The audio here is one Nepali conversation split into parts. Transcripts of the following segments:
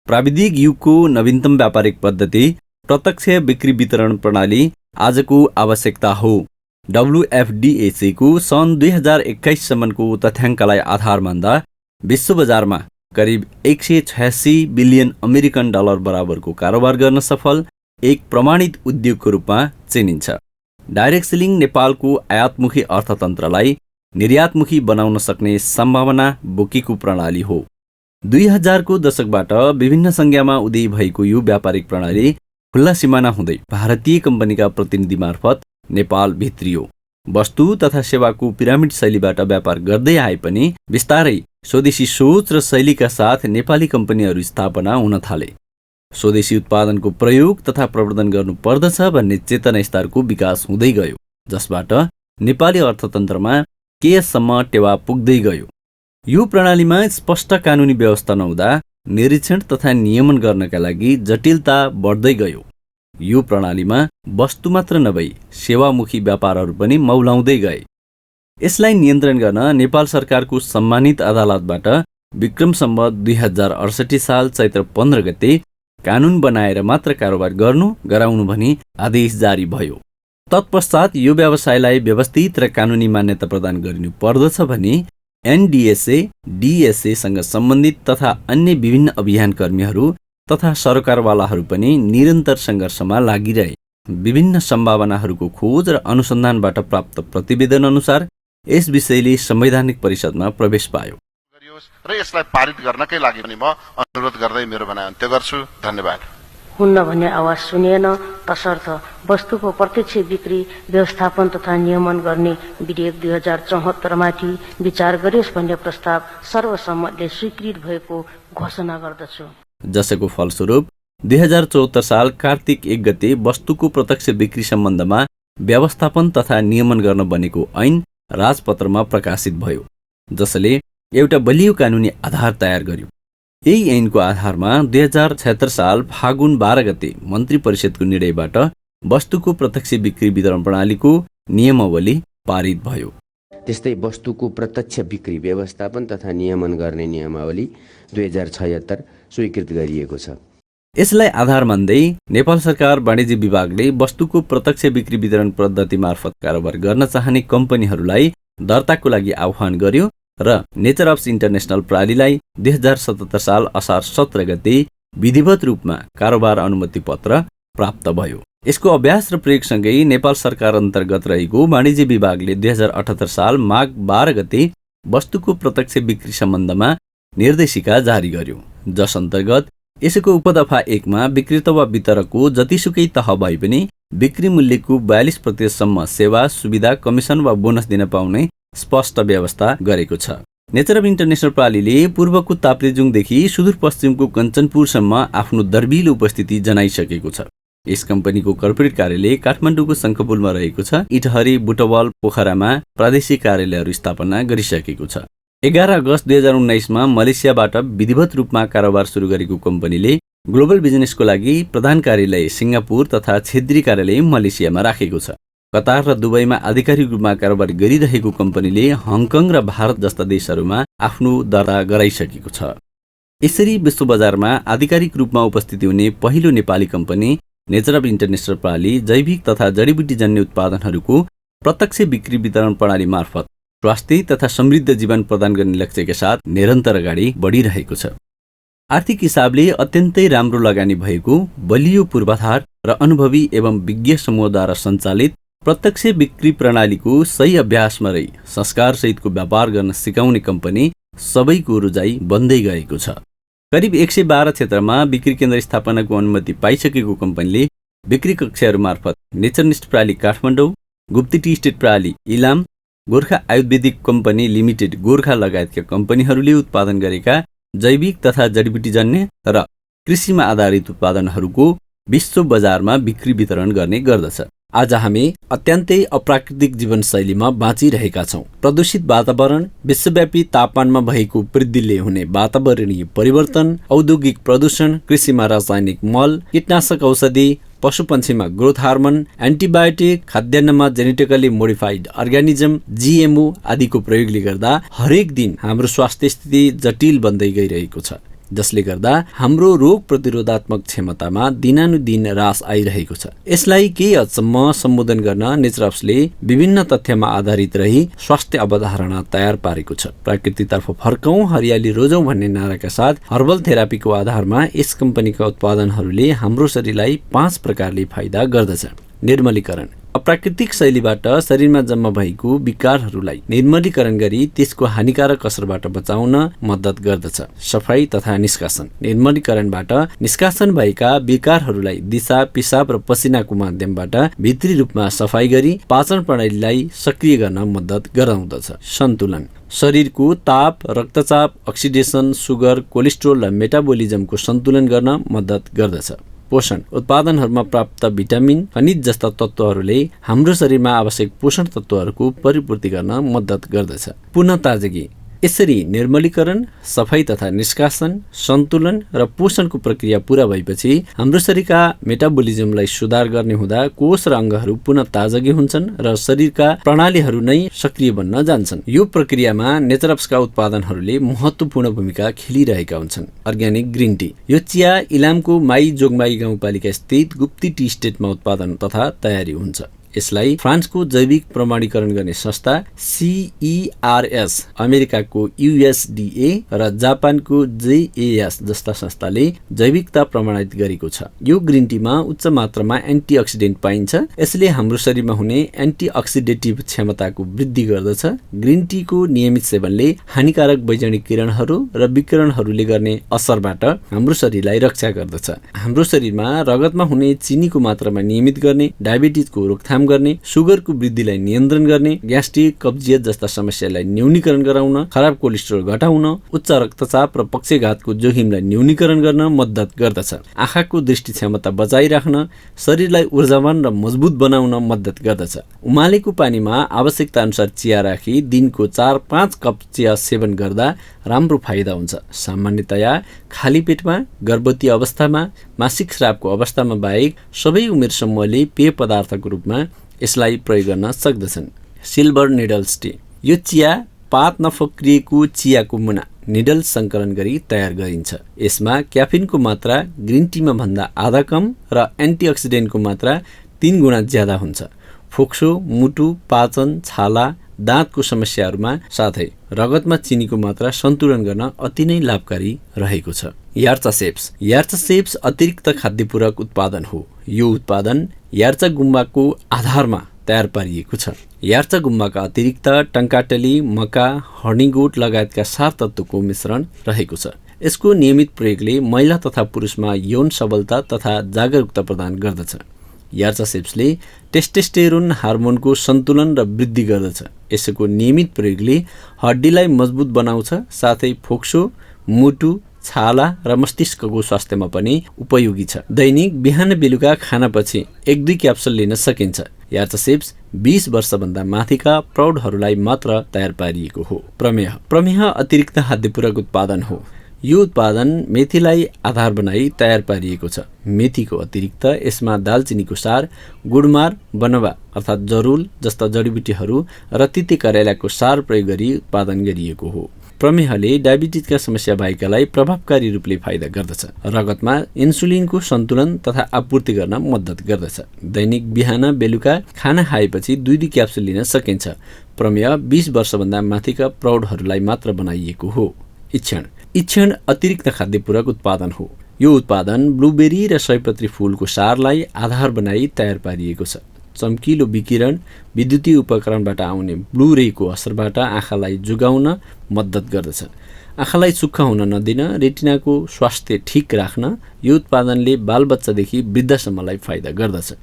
प्राविधिक युगको नवीनतम व्यापारिक पद्धति प्रत्यक्ष बिक्री वितरण प्रणाली आजको आवश्यकता हो। WFDAC को सन् 2021 सम्मको तथ्याङ्कलाई आधार मान्दा विश्व बजारमा करिब 186 बिलियन अमेरिकन डलर बराबरको कारोबार गर्न सफल एक प्रमाणित उद्योगको रूपमा चिनिन्छ। डाइरेक्ट सेलिङ नेपालको आयातमुखी अर्थतन्त्रलाई निर्यातमुखी बनाउन सक्ने सम्भावना बोकेको प्रणाली हो। 2000 को दशकबाट विभिन्न संज्ञामा उदय भएको यो व्यापारिक प्रणाली खुल्ला सिमाना हुँदै भारतीय कम्पनीका प्रतिनिधि मार्फत नेपाल भित्रियो। वस्तु तथा सेवाको पिरामिड शैलीबाट व्यापार गर्दै आए पनि बिस्तारै स्वदेशी सोच र शैलीका साथ नेपाली कम्पनीहरू स्थापना हुन थाले। स्वदेशी उत्पादनको प्रयोग तथा प्रवर्धन गर्नु पर्दछ भन्ने चेतना स्तरको विकास हुँदै गयो, जसबाट नेपाली अर्थतन्त्रमा केयसम्म टेवा पुग्दै गयो। यो प्रणालीमा स्पष्ट कानुनी व्यवस्था नहुँदा निरीक्षण तथा नियमन गर्नका लागि जटिलता बढ्दै गयो। यो प्रणालीमा वस्तु मात्र नभई सेवामुखी व्यापारहरू पनि मौलाउँदै गए। यसलाई नियन्त्रण गर्न नेपाल सरकारको सम्मानित अदालतबाट विक्रम सम्वत 2068 साल चैत्र 15 गते कानुन बनाएर मात्र कारोबार गराउनु भनी आदेश जारी भयो। तत्पश्चात यो व्यवसायलाई व्यवस्थित र कानुनी मान्यता प्रदान गरिनु पर्दछ भनी NDSA, DSA सँग सम्बन्धित तथा अन्य विभिन्न अभियान कर्मीहरू तथा सरकारवालाहरू पनि निरन्तर सङ्घर्षमा लागिरहे। विभिन्न सम्भावनाहरूको खोज र अनुसन्धानबाट प्राप्त प्रतिवेदन अनुसार यस विषयले संवैधानिक परिषदमा प्रवेश पायो र यसलाई पारित गर्नकै लागि पनि म अनुरोध गर्दै मेरो भनाइ अन्त्य गर्छु। धन्यवाद। हुन्न भन्ने आवाज सुनिएन, तसर्थ वस्तुको प्रत्यक्ष बिक्री व्यवस्थापन तथा नियमन गर्ने विधेयक 2074 माथि विचार गरियोस् भन्ने प्रस्ताव सर्वसम्मतले स्वीकृत भएको घोषणा गर्दछु। जसको फलस्वरूप 2074 साल कार्तिक 1 गते वस्तुको प्रत्यक्ष बिक्री सम्बन्धमा व्यवस्थापन तथा नियमन गर्न बनेको ऐन राजपत्रमा प्रकाशित भयो, जसले एउटा बलियो कानुनी आधार तयार गर्यो। यही ऐनको आधारमा 2076 साल फागुन 12 गते मन्त्री परिषदको निर्णयबाट वस्तुको प्रत्यक्ष बिक्री वितरण प्रणालीको नियमावली पारित भयो। त्यस्तै वस्तुको प्रत्यक्ष बिक्री व्यवस्थापन तथा नियमन गर्ने नियमावली 2076 स्वीकृत गरिएको छ। यसलाई आधार मान्दै नेपाल सरकार वाणिज्य विभागले वस्तुको प्रत्यक्ष बिक्री वितरण पद्धति मार्फत कारोबार गर्न चाहने कम्पनीहरूलाई दर्ताको लागि आह्वान गर्यो र नेचरअप्स इन्टरनेसनल प्रणालीलाई 2077 साल असार 17 गते विधिवत रूपमा कारोबार अनुमति पत्र प्राप्त भयो। यसको अभ्यास र प्रयोगसँगै नेपाल सरकार अन्तर्गत रहेको वाणिज्य विभागले 2078 साल माघ 12 गते वस्तुको प्रत्यक्ष बिक्री सम्बन्धमा निर्देशिका जारी गर्यो, जस अन्तर्गत यसको उपदफा 1 मा विक्रेता वा वितरकको जतिसुकै तह भए पनि बिक्री मूल्यको 42% सम्म सेवा, सुविधा, कमिसन वा बोनस दिन पाउने स्पष्ट व्यवस्था गरेको छ। नेचरअप इन्टरनेसनल प्रणालीले पूर्वको ताप्लेजुङदेखि सुदूरपश्चिमको कञ्चनपुरसम्म आफ्नो दर्बिलो उपस्थिति जनाइसकेको छ। यस कम्पनीको कर्पोरेट कार्यालय काठमाडौँको शङ्खपुलमा रहेको छ। इटहरी, बुटवल, पोखरामा प्रादेशिक कार्यालयहरू स्थापना गरिसकेको छ। 11 अगस्त 2019 मा मलेसियाबाट विधिवत रूपमा कारोबार सुरु गरेको कम्पनीले ग्लोबल बिजनेसको लागि प्रधान कार्यालय सिङ्गापुर तथा क्षेत्रीय कार्यालय मलेसियामा राखेको छ। कतार र दुबईमा आधिकारिक रूपमा कारोबार गरिरहेको कम्पनीले हङकङ र भारत जस्ता देशहरूमा आफ्नो दर्ता गराइसकेको छ। यसरी विश्व बजारमा आधिकारिक रूपमा उपस्थिति हुने पहिलो नेपाली कम्पनी नेचरअप इन्टरनेसनल प्रणाली जैविक तथा जडीबुटीजन्य उत्पादनहरूको प्रत्यक्ष बिक्री वितरण प्रणाली मार्फत स्वास्थ्य तथा समृद्ध जीवन प्रदान गर्ने लक्ष्यका साथ निरन्तर अगाडि बढिरहेको छ। आर्थिक हिसाबले अत्यन्तै राम्रो लगानी भएको बलियो पूर्वाधार र अनुभवी एवं विज्ञ समूहद्वारा सञ्चालित प्रत्यक्ष बिक्री प्रणालीको सही अभ्यासमा रही संस्कारसहितको व्यापार गर्न सिकाउने कम्पनी सबैको रुचाइ बन्दै गएको छ। करिब 112 क्षेत्रमा बिक्री केन्द्र स्थापनाको अनुमति पाइसकेको कम्पनीले बिक्री कक्षाहरू मार्फत नेचरनिस्ट प्रणाली काठमाडौँ, गुप्ती टी स्टेट प्रणाली इलाम, गोर्खा आयुर्वेदिक कम्पनी लिमिटेड गोर्खा लगायतका कम्पनीहरूले उत्पादन गरेका जैविक तथा जडीबुटीजन्य र कृषिमा आधारित उत्पादनहरूको विश्व बजारमा बिक्री वितरण गर्ने गर्दछ। आज हामी अत्यन्तै अप्राकृतिक जीवनशैलीमा बाँचिरहेका छौँ। प्रदूषित वातावरण, विश्वव्यापी तापमानमा भएको वृद्धिले हुने वातावरणीय परिवर्तन, औद्योगिक प्रदूषण, कृषिमा रासायनिक मल, कीटनाशक औषधि, पशुपन्छीमा ग्रोथ हार्मोन, एन्टिबायोटिक, खाद्यान्नमा जेनेटिकली मोडिफाइड अर्गानिजम, GMO आदिको प्रयोगले गर्दा हरेक दिन हाम्रो स्वास्थ्य स्थिति जटिल बन्दै गइरहेको छ। जसले गर्दा हाम्रो रोग प्रतिरोधात्मक क्षमतामा दिनानुदिन ह्रास आइरहेको छ। यसलाई केही हदसम्म सम्बोधन गर्न नेचरअप्सले विभिन्न तथ्यमा आधारित रही स्वास्थ्य अवधारणा तयार पारेको छ। प्रकृतितर्फ फर्कौं, हरियाली रोजौं भन्ने नाराका साथ हर्बल थेरापीको आधारमा यस कम्पनीका उत्पादनहरूले हाम्रो शरीरलाई 5 प्रकारले फाइदा गर्दछ। निर्मलीकरण, अप्राकृतिक शैलीबाट शरीरमा जम्मा भएको विकारहरूलाई निर्मलीकरण गरी त्यसको हानिकारक असरबाट बचाउन मद्दत गर्दछ। सफाई तथा निष्कासन, निर्मलीकरणबाट निष्कासन भएका विकारहरूलाई दिशा, पिसाब र पसिनाको माध्यमबाट भित्री रूपमा सफाई गरी पाचन प्रणालीलाई सक्रिय गर्न मद्दत गराउँदछ। सन्तुलन, शरीरको ताप, रक्तचाप, अक्सिडेसन, सुगर, कोलेस्ट्रोल र मेटाबोलिजमको सन्तुलन गर्न मद्दत गर्दछ। पोषण, उत्पादनहरूमा प्राप्त भिटामिन, खनिज जस्ता तत्त्वहरूले हाम्रो शरीरमा आवश्यक पोषण तत्त्वहरूको परिपूर्ति गर्न मद्दत गर्दछ। पुनः ताजगी, यसरी निर्मलीकरण, सफाई तथा निष्कासन, सन्तुलन र पोषणको प्रक्रिया पूरा भएपछि हाम्रो शरीरका मेटाबोलिजमलाई सुधार गर्ने हुँदा कोष र अङ्गहरू पुनः ताजगी हुन्छन् र शरीरका प्रणालीहरू नै सक्रिय बन्न जान्छन्। यो प्रक्रियामा नेचरअप्सका उत्पादनहरूले महत्त्वपूर्ण भूमिका खेलिरहेका हुन्छन्। अर्ग्यानिक ग्रिन टी, यो चिया इलामको माई जोगमाई गाउँपालिका स्थित गुप्ती टी स्टेटमा उत्पादन तथा तयारी हुन्छ। यसलाई फ्रान्सको जैविक प्रमाणीकरण गर्ने संस्था CERS, अमेरिकाको USDA र जापानको JAS जस्ता संस्थाले जैविकता प्रमाणित गरेको छ। यो ग्रिन टीमा उच्च मात्रामा एन्टिअक्सिडेन्ट पाइन्छ। यसले हाम्रो शरीरमा हुने एन्टिअक्सिडेटिभ क्षमताको वृद्धि गर्दछ। ग्रिन टीको नियमित सेवनले हानिकारक वैजनिक किरणहरू र विकिरणहरूले गर्ने असरबाट हाम्रो शरीरलाई रक्षा गर्दछ। हाम्रो शरीरमा रगतमा हुने चिनीको मात्रामा नियमित गर्ने, डायबिटिजको रोकथाम गर्ने, सुगरको वृद्धिलाई नियन्त्रण गर्ने, ग्यास्ट्रिक, कब्जियत जस्ता समस्यालाई न्यूनीकरण गराउन, खराब कोलेस्ट्रोल घटाउन, उच्च रक्तचाप र पक्षघातको जोखिमलाई न्यूनीकरण गर्न मद्दत गर्दछ। आँखाको दृष्टि क्षमता बचाइराख्न, शरीरलाई ऊर्जावान र मजबुत बनाउन मद्दत गर्दछ। उमालेको पानीमा आवश्यकता अनुसार चिया राखी दिनको 4-5 कप चिया सेवन गर्दा राम्रो फाइदा हुन्छ। सामान्यतया खाली पेटमा, गर्भवती अवस्थामा, मासिक स्रावको अवस्थामा बाहेक सबै उमेर समूहले पेय पदार्थको रूपमा यसलाई प्रयोग गर्न सक्दछन्। सिल्भर निडल्स टी, यो चिया पात नफक्रिएको चियाको मुना निडल सङ्कलन गरी तयार गरिन्छ। यसमा क्याफिनको मात्रा ग्रिन टीमा भन्दा आधा कम र एन्टिअक्सिडेन्टको मात्रा 3 गुणा ज्यादा हुन्छ। फोक्सो, मुटु, पाचन, छाला, दाँतको समस्याहरूमा साथै रगतमा चिनीको मात्रा सन्तुलन गर्न अति नै लाभकारी रहेको छ। यार्चा सेप्स अतिरिक्त खाद्य पूरक उत्पादन हो। यो उत्पादन यार्चा गुम्बाको आधारमा तयार पारिएको छ। यार्चा गुम्बाका अतिरिक्त टङ्काटली, मका, हर्नीगोट लगायतका 4 तत्त्वको मिश्रण रहेको छ। यसको नियमित प्रयोगले महिला तथा पुरुषमा यौन सबलता तथा जागरुकता प्रदान गर्दछ। यार्चा सेप्सले टेस्टोस्टेरोन हार्मोनको सन्तुलन र वृद्धि गर्दछ। यसको नियमित प्रयोगले हड्डीलाई मजबुत बनाउँछ, साथै फोक्सो, मुटु, छाला र मस्तिष्कको स्वास्थ्यमा पनि उपयोगी छ। दैनिक बिहान बेलुका खानापछि 1-2 क्याप्सुल लिन सकिन्छ। यार्चा सेप्स 20 वर्षभन्दा माथिका प्रौढहरूलाई मात्र तयार पारिएको हो। प्रमेह अतिरिक्त खाद्य पूरक उत्पादन हो। यो उत्पादन मेथीलाई आधार बनाई तयार पारिएको छ। मेथीको अतिरिक्त यसमा दालचिनीको सार, गुडमार, बनवा अर्थात् जरुल जस्ता जडीबुटीहरू र तिते करेलाको सार प्रयोग गरी उत्पादन गरिएको हो। प्रमेहले डायबिटिजका समस्या भएकालाई प्रभावकारी रूपले फाइदा गर्दछ। रगतमा इन्सुलिनको सन्तुलन तथा आपूर्ति गर्न मद्दत गर्दछ। दैनिक बिहान बेलुका खाना खाएपछि 2-2 क्याप्सुल लिन सकिन्छ। प्रमेह 20 वर्षभन्दा माथिका प्रौढहरूलाई मात्र बनाइएको हो। इक्षण अतिरिक्त खाद्य पूरक उत्पादन हो। यो उत्पादन ब्लुबेरी र सयपत्री फूलको सारलाई आधार बनाई तयार पारिएको छ। चम्किलो विकिरण, विद्युतीय उपकरणबाट आउने ब्लू रेको असरबाट आँखालाई जोगाउन मद्दत गर्दछ। आँखालाई सुक्खा हुन नदिन, रेटिनाको स्वास्थ्य ठिक राख्न यो उत्पादनले बालबच्चादेखि वृद्धसम्मलाई फाइदा गर्दछ।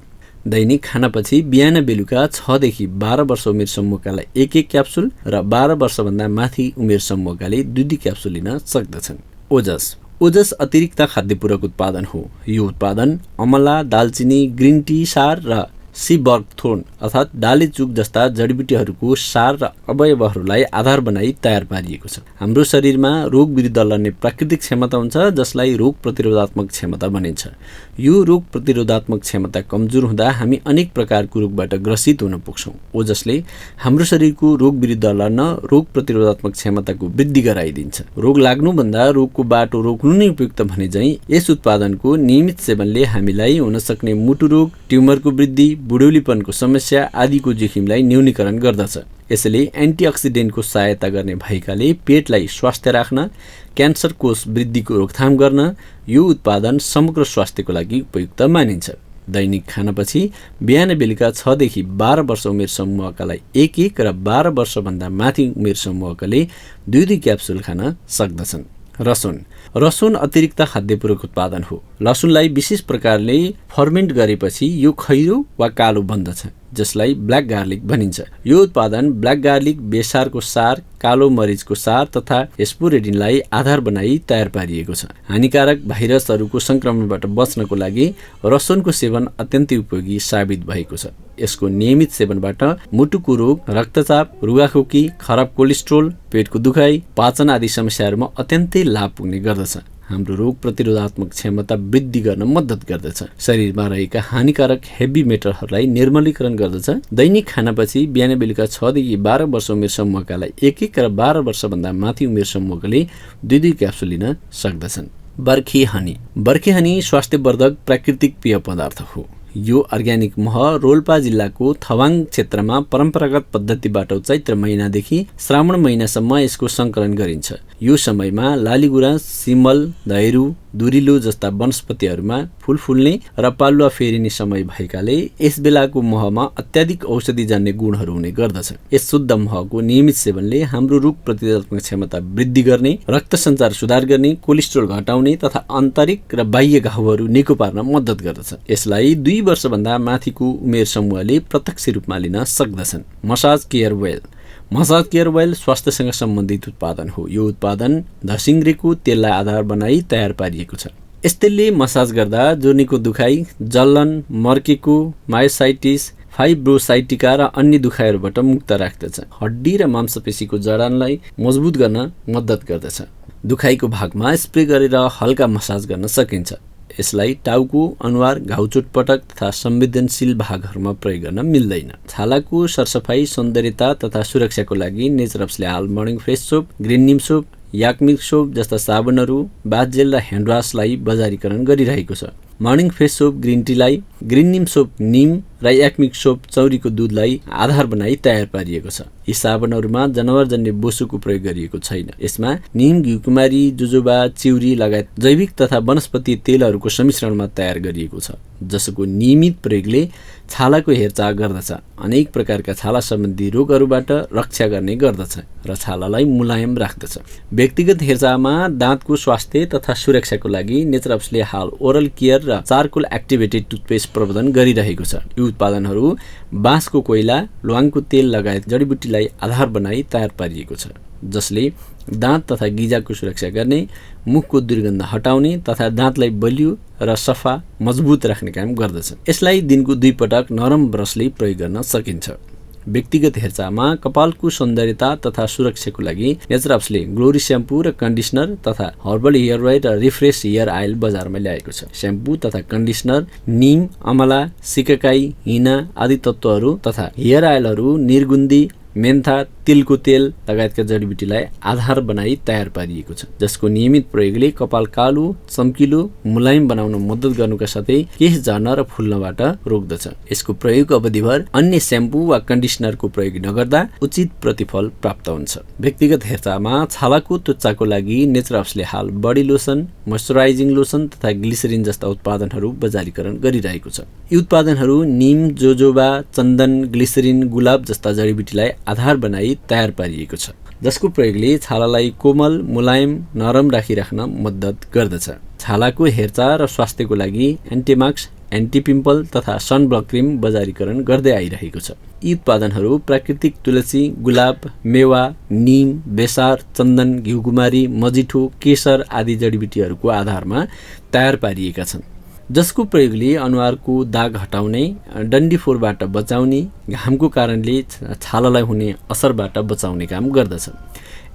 दैनिक खानापछि बिहान बेलुका 6 देखि 12 वर्ष उमेर समूहकालाई 1-1 क्याप्सुल र 12 वर्षभन्दा माथि उमेर समूहकाले 2-2 क्याप्सुल लिन सक्दछन्। ओजस अतिरिक्त खाद्य पूरक उत्पादन हो। यो उत्पादन अमला, दालचिनी, ग्रिन टी सार र सीबर्गथोर्न अर्थात् डालेचुक जस्ता जडीबुटीहरूको सार र अवयवहरूलाई आधार बनाई तयार पारिएको छ। हाम्रो शरीरमा रोग विरुद्ध लड्ने प्राकृतिक क्षमता हुन्छ, जसलाई रोग प्रतिरोधात्मक क्षमता भनिन्छ। यो रोग प्रतिरोधात्मक क्षमता कमजोर हुँदा हामी अनेक प्रकारको रोगबाट ग्रसित हुन पुग्छौँ, जसले हाम्रो शरीरको रोग विरुद्ध लड्न रोग प्रतिरोधात्मक क्षमताको वृद्धि गराइदिन्छ। रोग लाग्नुभन्दा रोगको बाटो रोक्नु नै उपयुक्त भने झैँ यस उत्पादनको नियमित सेवनले हामीलाई हुन सक्ने मुटु रोग, ट्युमरको वृद्धि, बुढौलीपनको समस्या आदिको जोखिमलाई न्यूनीकरण गर्दछ। यसले एन्टिअक्सिडेन्टको सहायता गर्ने भएकाले पेटलाई स्वस्थ राख्न, क्यान्सर कोष वृद्धिको रोकथाम गर्न यो उत्पादन समग्र स्वास्थ्यको लागि उपयुक्त मानिन्छ। दैनिक खानपछि बिहान बेलुका 6 देखि 12 वर्ष उमेर समूहकालाई 1 र 12 वर्षभन्दा माथि उमेर समूहकाले 2 क्याप्सुल खान सक्दछन्। रसुन अतिरिक्त खाद्य पूरक उत्पादन हो। लसुनलाई विशेष प्रकारले फर्मेन्ट गरेपछि यो खैरो वा कालो बन्दछ, जसलाई ब्ल्याक गार्लिक भनिन्छ। यो उत्पादन ब्ल्याक गार्लिक, बेसारको सार, कालो मरिचको सार तथा एस्पोरेडिनलाई आधार बनाई तयार पारिएको छ। हानिकारक भाइरसहरूको संक्रमणबाट बच्नको लागि रसुनको सेवन अत्यन्तै उपयोगी साबित भएको छ। यसको नियमित सेवनबाट मुटुको रोग, रक्तचाप, रुगाखोकी, खराब कोलेस्ट्रोल, पेटको दुखाइ, पाचन आदि समस्याहरूमा अत्यन्तै लाभ पुग्ने गर्दछ। हाम्रो रोग प्रतिरोधात्मक क्षमता वृद्धि गर्न मद्दत गर्दछ। शरीरमा रहेका हानिकारक हेभी मेटलहरूलाई निर्मलीकरण गर्दछ। दैनिक खानापछि बिहान बेलुका 6 देखि 12 वर्ष उमेर समूहकालाई 1 र 12 वर्षभन्दा माथि उमेर समूहकाले 2 क्याप्सुल लिन सक्दछन्। बर्खे हनी स्वास्थ्यवर्धक प्राकृतिक पेय पदार्थ हो। यो अर्ग्यानिक मह रोल्पा जिल्लाको थवाङ क्षेत्रमा परम्परागत पद्धतिबाट चैत्र महिनादेखि श्रावण महिनासम्म यसको सङ्कलन गरिन्छ। यो समयमा लालीगुराँस, सिमल, धैरू, दुरिलो जस्ता वनस्पतिहरूमा फूल फुल्ने र पालुवा फेरिने समय भएकाले यस बेलाको महमा अत्याधिक औषधिजन्य गुणहरू हुने गर्दछ। यस शुद्ध महको नियमित सेवनले हाम्रो रोग प्रतिरोधात्मक क्षमता वृद्धि गर्ने, रक्त सञ्चार सुधार गर्ने, कोलेस्ट्रोल घटाउने तथा आन्तरिक र बाह्य घाउहरू निको पार्न मद्दत गर्दछ। यसलाई 2 वर्षभन्दा माथिको उमेर समूहले प्रत्यक्ष रूपमा लिन सक्दछन्। मसाज केयर ओइल स्वास्थ्यसँग सम्बन्धित उत्पादन हो। यो उत्पादन धसिङ्ग्रेको तेललाई आधार बनाई तयार पारिएको छ। यस तेलले मसाज गर्दा जोर्नीको दुखाइ, जलन, मर्केको, मायोसाइटिस, फाइब्रोसाइटिका र अन्य दुखाइहरूबाट मुक्त राख्दछ। हड्डी र मांसपेशीको जडानलाई मजबुत गर्न मद्दत गर्दछ। दुखाइको भागमा स्प्रे गरेर हल्का मसाज गर्न सकिन्छ। यसलाई टाउको, अनुहार, घाउ, चोटपटक तथा संवेदनशील भागहरूमा प्रयोग गर्न मिल्दैन। छालाको सरसफाई, सौन्दर्यता तथा सुरक्षाको लागि नेचरअप्सले हाल morning fresh soap, green neem soap, याकमिल्क soap जस्ता साबुनहरू, बाथ जेल र ह्यान्ड वासलाई बजारीकरण गरिरहेको छ। मर्निङ फ्रेस सोप ग्रिन टीलाई, ग्रिन निम सोप निम र याकमिल्क सोप चौरीको दुधलाई आधार बनाई तयार पारिएको छ। यी साबुनहरूमा जनावरजन्य बोसोको प्रयोग गरिएको छैन। यसमा निम, घिउकुमारी, जुजोबा, चिउरी लगायत जैविक तथा वनस्पति तेलहरूको सम्मिश्रणमा तयार गरिएको छ, जसको नियमित प्रयोगले छालाको हेरचाह गर्दछ, अनेक प्रकारका छाला सम्बन्धी रोगहरूबाट रक्षा गर्ने गर्दछ र छालालाई मुलायम राख्दछ। व्यक्तिगत हेरचाहमा दाँतको स्वास्थ्य तथा सुरक्षाको लागि नेचरअप्सले हाल ओरल केयर र चारकोल एक्टिभेटेड टुथपेस्ट प्रवर्धन गरिरहेको छ। यी उत्पादनहरू बाँसको कोइला, ल्वाङको तेल लगायत जडीबुटीलाई आधार बनाई तयार पारिएको छ, जसले दाँत तथा गिजाको सुरक्षा गर्ने, मुखको दुर्गन्ध हटाउने तथा दाँतलाई बलियो र सफा मजबुत राख्ने काम गर्दछ। यसलाई दिनको 2 पटक नरम ब्रसले प्रयोग गर्न सकिन्छ। व्यक्तिगत हेरचाहमा कपालको सौन्दर्यता तथा सुरक्षाको लागि नेचरअप्सले ग्लोरी स्याम्पू र कन्डिसनर तथा हर्बल हेयर ओइल र रिफ्रेस हेयर आयल बजारमा ल्याएको छ। स्याम्पू तथा कन्डिसनर नीम, अमला, सिकाकाई, हिना आदि तत्त्वहरू तथा हेयर आयलहरू निर्गुन्दी, मेन्था, तिलको तेल लगायतका जडीबुटीलाई आधार बनाई तयार पारिएको छ, जसको नियमित प्रयोगले कपाल कालो, चम्किलो, मुलायम बनाउन मद्दत गर्नुका साथै केश झर्न र फुल्नबाट रोक्दछ। यसको प्रयोग अवधिभर अन्य स्याम्पू वा कन्डिसनरको प्रयोग नगर्दा उचित प्रतिफल प्राप्त हुन्छ। व्यक्तिगत हेरचाहमा छालाको त्वचाको लागि नेचरअप्सले हाल बडी लोसन, मोइस्चराइजिङ लोसन तथा ग्लिसरिन जस्ता उत्पादनहरू बजारीकरण गरिरहेको छ। यी उत्पादनहरू निम, जोजोबा, चन्दन, ग्लिसरिन, गुलाब जस्ता जडीबुटीलाई आधार बनाई तयार पारिएको छ, जसको प्रयोगले छालालाई कोमल, मुलायम, नरम राखिराख्न मद्दत गर्दछ। छालाको हेरचाह र स्वास्थ्यको लागि एन्टिमाक्स, एन्टिपिम्पल तथा सनब्लक क्रिम बजारीकरण गर्दै आइरहेको छ। यी उत्पादनहरू प्राकृतिक तुलसी, गुलाब, मेवा, निम, बेसार, चन्दन, घिउकुमारी, मजिठो, केसर आदि जडीबुटीहरूको आधारमा तयार पारिएका छन्। जसको प्रयोगले अनुहारको दाग हटाउने, डन्डीफोरबाट बचाउने, घामको कारणले छालालाई हुने असरबाट बचाउने काम गर्दछ।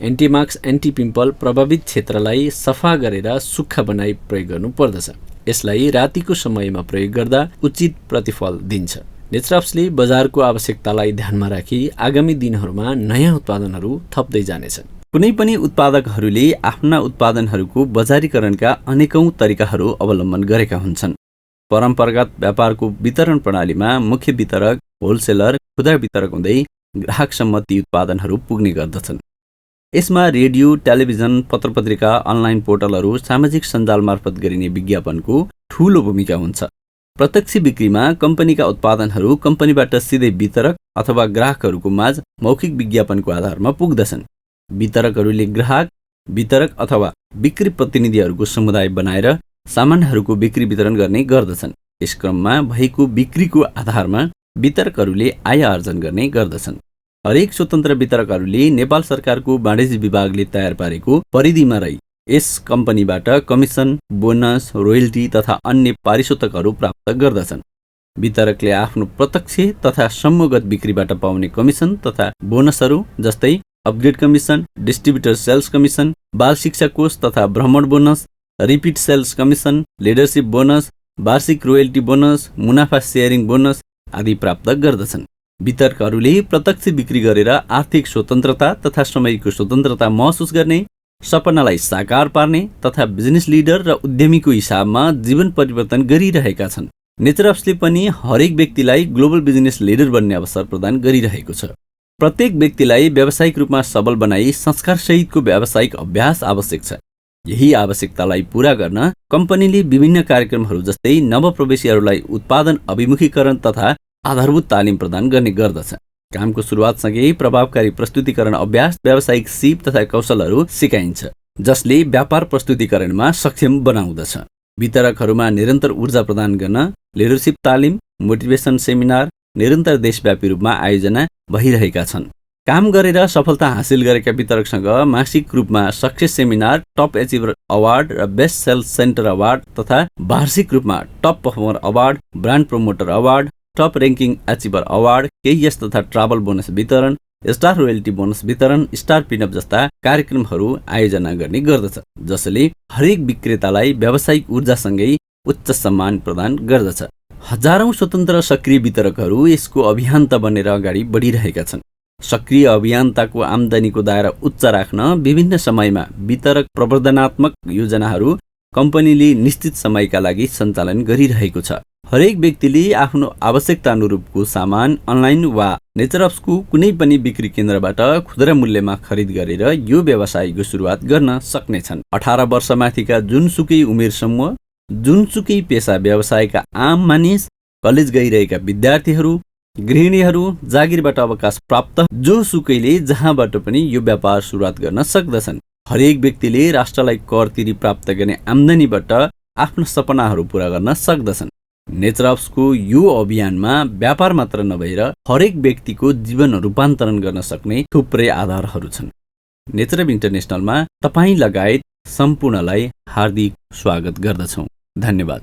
एन्टिमाक्स एन्टिपिम्पल प्रभावित क्षेत्रलाई सफा गरेर सुक्खा बनाई प्रयोग गर्नुपर्दछ। यसलाई रातिको समयमा प्रयोग गर्दा उचित प्रतिफल दिन्छ। नेचरअप्सले बजारको आवश्यकतालाई ध्यानमा राखी आगामी दिनहरूमा नयाँ उत्पादनहरू थप्दै जानेछन्। कुनै पनि उत्पादकहरूले आफ्ना उत्पादनहरूको बजारीकरणका अनेकौं तरिकाहरू अवलम्बन गरेका हुन्छन्। परम्परागत व्यापारको वितरण प्रणालीमा मुख्य वितरक, होलसेलर, खुदरा वितरक हुँदै ग्राहकसम्म ती उत्पादनहरू पुग्ने गर्दछन्। यसमा रेडियो, टेलिभिजन, पत्रपत्रिका, अनलाइन पोर्टलहरू, सामाजिक सञ्जाल मार्फत गरिने विज्ञापनको ठूलो भूमिका हुन्छ। प्रत्यक्ष बिक्रीमा कम्पनीका उत्पादनहरू कम्पनीबाट सिधै वितरक अथवा ग्राहकहरूको माझ मौखिक विज्ञापनको आधारमा पुग्दछन्। वितरकहरूले ग्राहक, वितरक अथवा बिक्री प्रतिनिधिहरूको समुदाय बनाएर सामानहरूको बिक्री वितरण गर्ने गर्दछन्। यस क्रममा भएको बिक्रीको आधारमा वितरकहरूले आय आर्जन गर्ने गर्दछन्। हरेक स्वतन्त्र वितरकहरूले नेपाल सरकारको वाणिज्य विभागले तयार पारेको परिधिमा रही यस कम्पनीबाट कमिसन, बोनस, रोयल्टी तथा अन्य पारितोषिकहरू प्राप्त गर्दछन्। वितरकले आफ्नो प्रत्यक्ष तथा समूहगत बिक्रीबाट पाउने कमिसन तथा बोनसहरू जस्तै upgrade commission, distributor sales commission, बाल शिक्षा कोष तथा भ्रमण bonus, repeat sales commission, leadership bonus, वार्षिक रोयल्टी बोनस, मुनाफा सेयरिङ बोनस आदि प्राप्त गर्दछन्। वितरकहरूले प्रत्यक्ष बिक्री गरेर आर्थिक स्वतन्त्रता तथा समयको स्वतन्त्रता महसुस गर्ने, सपनालाई साकार पार्ने तथा बिजनेस लिडर र उद्यमीको हिसाबमा जीवन परिवर्तन गरिरहेका छन्। नेचरअप्सले पनि हरेक व्यक्तिलाई ग्लोबल बिजनेस लिडर बन्ने अवसर प्रदान गरिरहेको छ। प्रत्येक व्यक्तिलाई व्यावसायिक रूपमा सबल बनाई संस्कारसहितको व्यावसायिक अभ्यास आवश्यक छ। यही आवश्यकतालाई पूरा गर्न कम्पनीले विभिन्न कार्यक्रमहरू जस्तै नवप्रवेशीहरूलाई उत्पादन अभिमुखीकरण तथा आधारभूत तालिम प्रदान गर्ने गर्दछ। कामको सुरुवातसँगै प्रभावकारी प्रस्तुतिकरण अभ्यास, व्यावसायिक सिप तथा कौशलहरू सिकाइन्छ, जसले व्यापार प्रस्तुतिकरणमा सक्षम बनाउँदछ। वितरकहरूमा निरन्तर ऊर्जा प्रदान गर्न लिडरसिप तालिम, मोटिभेसन सेमिनार निरन्तर देशव्यापी रूपमा आयोजना भइरहेका छन्। काम गरेर सफलता हासिल गरेका वितरकसँग मासिक रूपमा success seminar, top achiever award र बेस्ट सेल्स सेन्टर अवार्ड तथा वार्षिक रूपमा top performer award, brand promoter award, top ranking achiever award, KS तथा ट्राभल बोनस वितरण, स्टार रोयल्टी बोनस वितरण, स्टार पिनअप जस्ता कार्यक्रमहरू आयोजना गर्ने गर्दछ, जसले हरेक विक्रेतालाई व्यावसायिक ऊर्जासँगै उच्च सम्मान प्रदान गर्दछ। हजारौं स्वतन्त्र सक्रिय वितरकहरू यसको अभियन्ता बनेर अगाडि बढिरहेका छन्। सक्रिय अभियन्ताको आम्दानीको दायरा उच्च राख्न विभिन्न समयमा वितरक प्रवर्धनात्मक योजनाहरू कम्पनीले निश्चित समयका लागि सञ्चालन गरिरहेको छ। हरेक व्यक्तिले आफ्नो आवश्यकता अनुरूपको सामान अनलाइन वा नेचरअप्सको कुनै पनि बिक्री केन्द्रबाट खुदरा मूल्यमा खरिद गरेर यो व्यवसायको सुरुवात गर्न सक्नेछन्। 18 वर्षमाथिका जुनसुकै उमेर समूह, जुनसुकै पेसा व्यवसायका आम मानिस, कलेज गइरहेका विद्यार्थीहरू, गृहिणीहरू, जागिरबाट अवकाश प्राप्त जोसुकैले जहाँबाट पनि यो व्यापार सुरुवात गर्न सक्दछन्। हरेक व्यक्तिले राष्ट्रलाई कर तिरी प्राप्त गर्ने आम्दानीबाट आफ्नो सपनाहरू पूरा गर्न सक्दछन्। नेचरअप्सको यो अभियानमा व्यापार मात्र नभएर हरेक व्यक्तिको जीवन रूपान्तरण गर्न सक्ने थुप्रै आधारहरू छन्। नेचरअप इन्टरनेसनलमा तपाईँ लगायत सम्पूर्णलाई हार्दिक स्वागत गर्दछौँ। धन्यवाद।